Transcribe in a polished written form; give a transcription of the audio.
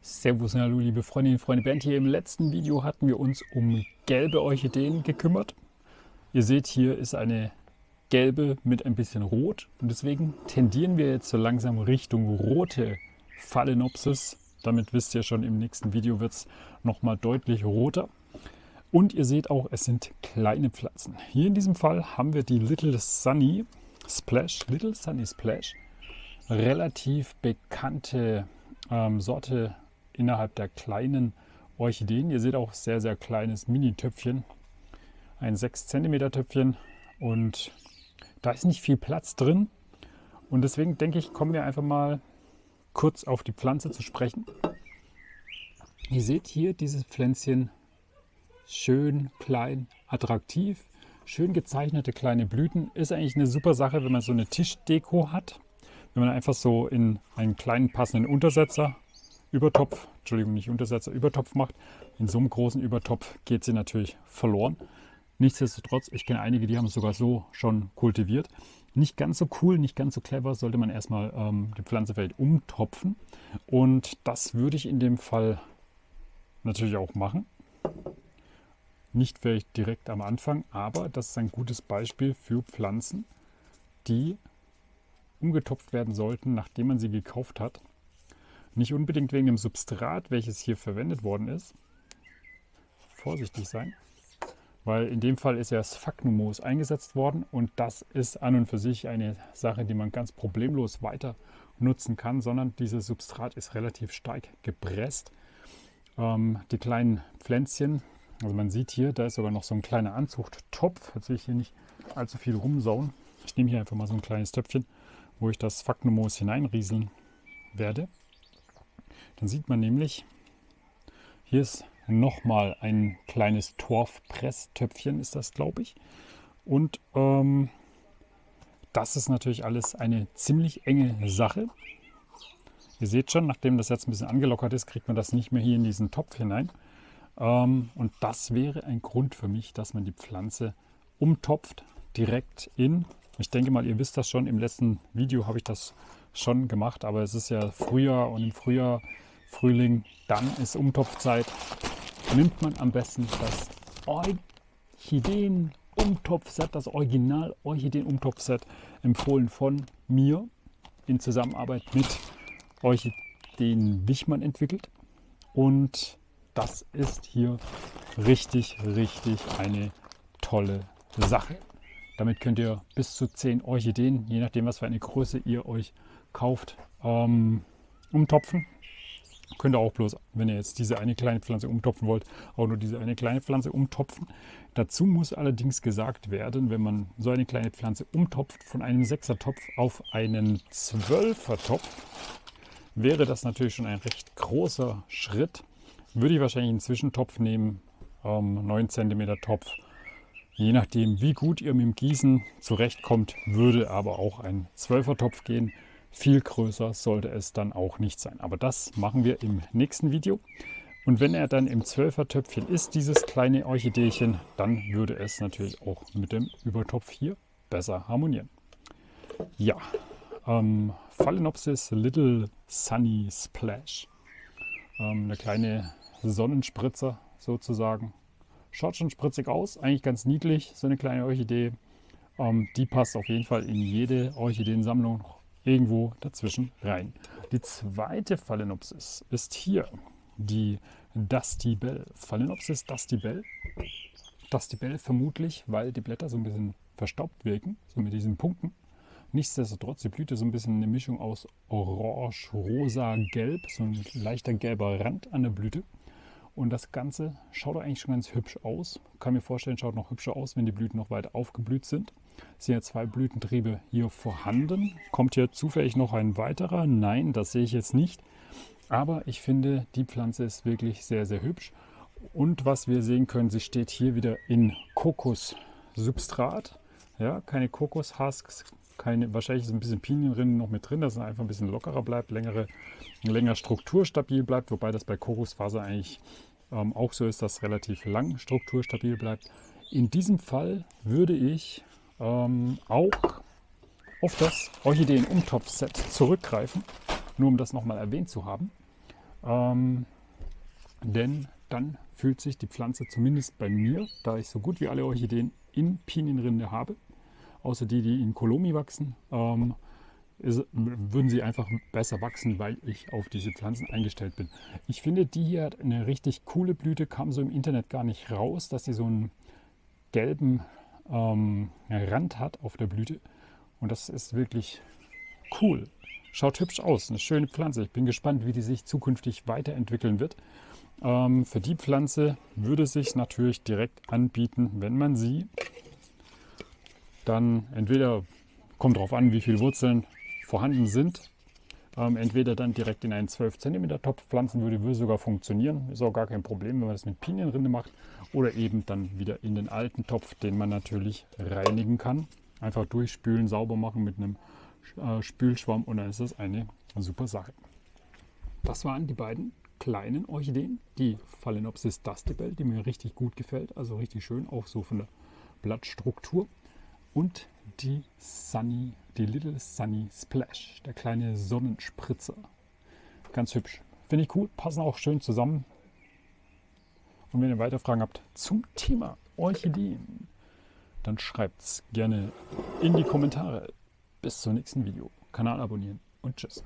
Servus und hallo liebe Freundinnen und Freunde, Bernd hier. Im letzten Video hatten wir uns um gelbe Orchideen gekümmert. Ihr seht, hier ist eine gelbe mit ein bisschen rot und deswegen tendieren wir jetzt so langsam Richtung rote Phalaenopsis. Damit wisst ihr schon, im nächsten Video wird es nochmal deutlich roter. Und ihr seht auch, es sind kleine Pflanzen. Hier in diesem Fall haben wir die Little Sunny Splash. Relativ bekannte Sorte innerhalb der kleinen Orchideen. Ihr seht auch sehr, sehr kleines Mini-Töpfchen. Ein 6 cm Töpfchen. Und da ist nicht viel Platz drin. Und deswegen denke ich, kommen wir einfach mal kurz auf die Pflanze zu sprechen. Ihr seht hier dieses Pflänzchen. Schön, klein, attraktiv. Schön gezeichnete kleine Blüten. Ist eigentlich eine super Sache, wenn man so eine Tischdeko hat. Wenn man einfach so in einen kleinen passenden Übertopf macht. In so einem großen Übertopf geht sie natürlich verloren. Nichtsdestotrotz, ich kenne einige, die haben es sogar so schon kultiviert. Nicht ganz so cool, nicht ganz so clever, sollte man erstmal die Pflanze vielleicht umtopfen. Und das würde ich in dem Fall natürlich auch machen. Nicht vielleicht direkt am Anfang, aber das ist ein gutes Beispiel für Pflanzen, die umgetopft werden sollten, nachdem man sie gekauft hat. Nicht unbedingt wegen dem Substrat, welches hier verwendet worden ist. Vorsichtig sein, weil in dem Fall ist ja Sphagnummoos eingesetzt worden und das ist an und für sich eine Sache, die man ganz problemlos weiter nutzen kann, sondern dieses Substrat ist relativ stark gepresst. Die kleinen Pflänzchen, also man sieht hier, da ist sogar noch so ein kleiner Anzuchttopf. Jetzt will ich hier nicht allzu viel rumsauen. Ich nehme hier einfach mal so ein kleines Töpfchen, wo ich das Sphagnummoos hineinrieseln werde. Dann sieht man nämlich, hier ist nochmal ein kleines Torfpresstöpfchen, ist das, glaube ich. Und das ist natürlich alles eine ziemlich enge Sache. Ihr seht schon, nachdem das jetzt ein bisschen angelockert ist, kriegt man das nicht mehr hier in diesen Topf hinein. Und das wäre ein Grund für mich, dass man die Pflanze umtopft, direkt in. Ich denke mal, ihr wisst das schon, im letzten Video habe ich das schon gemacht, aber es ist ja Frühjahr und im Frühjahr, Frühling, dann ist Umtopfzeit. Nimmt man am besten das Orchideen-Umtopfset, das Original-Orchideen-Umtopfset, empfohlen von mir in Zusammenarbeit mit Orchideen Wichmann entwickelt. Und das ist hier richtig, richtig eine tolle Sache. Damit könnt ihr bis zu 10 Orchideen, je nachdem was für eine Größe ihr euch kauft, umtopfen. Könnt ihr auch bloß, wenn ihr jetzt diese eine kleine Pflanze umtopfen wollt, auch nur diese eine kleine Pflanze umtopfen. Dazu muss allerdings gesagt werden, wenn man so eine kleine Pflanze umtopft von einem 6er-Topf auf einen 12er-Topf, wäre das natürlich schon ein recht großer Schritt. Würde ich wahrscheinlich einen Zwischentopf nehmen, 9 cm Topf. Je nachdem, wie gut ihr mit dem Gießen zurechtkommt, würde aber auch ein 12er-Topf gehen. Viel größer sollte es dann auch nicht sein. Aber das machen wir im nächsten Video. Und wenn er dann im 12er-Töpfchen ist, dieses kleine Orchideechen, dann würde es natürlich auch mit dem Übertopf hier besser harmonieren. Ja, Phalaenopsis Little Sunny Splash. Eine kleine Sonnenspritzer sozusagen. Schaut schon spritzig aus, eigentlich ganz niedlich, so eine kleine Orchidee. Die passt auf jeden Fall in jede Orchideensammlung irgendwo dazwischen rein. Die zweite Phalaenopsis ist hier die Dusty Bell. Phalaenopsis Dusty Bell. Dusty Bell vermutlich, weil die Blätter so ein bisschen verstaubt wirken, so mit diesen Punkten. Nichtsdestotrotz, die Blüte so ein bisschen eine Mischung aus Orange, Rosa, Gelb, so ein leichter gelber Rand an der Blüte. Und das Ganze schaut eigentlich schon ganz hübsch aus. Kann mir vorstellen, schaut noch hübscher aus, wenn die Blüten noch weiter aufgeblüht sind. Es sind ja 2 Blütentriebe hier vorhanden. Kommt hier zufällig noch ein weiterer? Nein, das sehe ich jetzt nicht. Aber ich finde, die Pflanze ist wirklich sehr, sehr hübsch. Und was wir sehen können, sie steht hier wieder in Kokossubstrat. Ja, keine Kokoshusks, wahrscheinlich ist ein bisschen Pinienrinden noch mit drin, dass es einfach ein bisschen lockerer bleibt, länger strukturstabil bleibt, wobei das bei Kokosfaser eigentlich auch so ist, dass relativ lang strukturstabil bleibt. In diesem Fall würde ich auch auf das Orchideen-Umtopfset zurückgreifen, nur um das nochmal erwähnt zu haben. Denn dann fühlt sich die Pflanze zumindest bei mir, da ich so gut wie alle Orchideen in Pinienrinde habe, außer die in Kolomi wachsen, würden sie einfach besser wachsen, weil ich auf diese Pflanzen eingestellt bin. Ich finde, die hier hat eine richtig coole Blüte, kam so im Internet gar nicht raus, dass sie so einen gelben Rand hat auf der Blüte. Und das ist wirklich cool. Schaut hübsch aus, eine schöne Pflanze. Ich bin gespannt, wie die sich zukünftig weiterentwickeln wird. Für die Pflanze würde es sich natürlich direkt anbieten, wenn man sie dann entweder, kommt darauf an, wie viele Wurzeln vorhanden sind, entweder dann direkt in einen 12 cm Topf pflanzen würde sogar funktionieren. Ist auch gar kein Problem, wenn man das mit Pinienrinde macht. Oder eben dann wieder in den alten Topf, den man natürlich reinigen kann. Einfach durchspülen, sauber machen mit einem Spülschwamm und dann ist das eine super Sache. Das waren die beiden kleinen Orchideen, die Phalaenopsis dustibel, die mir richtig gut gefällt, also richtig schön, auch so von der Blattstruktur. Und die Little Sunny Splash, der kleine Sonnenspritzer. Ganz hübsch. Finde ich cool, passen auch schön zusammen. Und wenn ihr weitere Fragen habt zum Thema Orchideen, dann schreibt es gerne in die Kommentare. Bis zum nächsten Video. Kanal abonnieren und tschüss.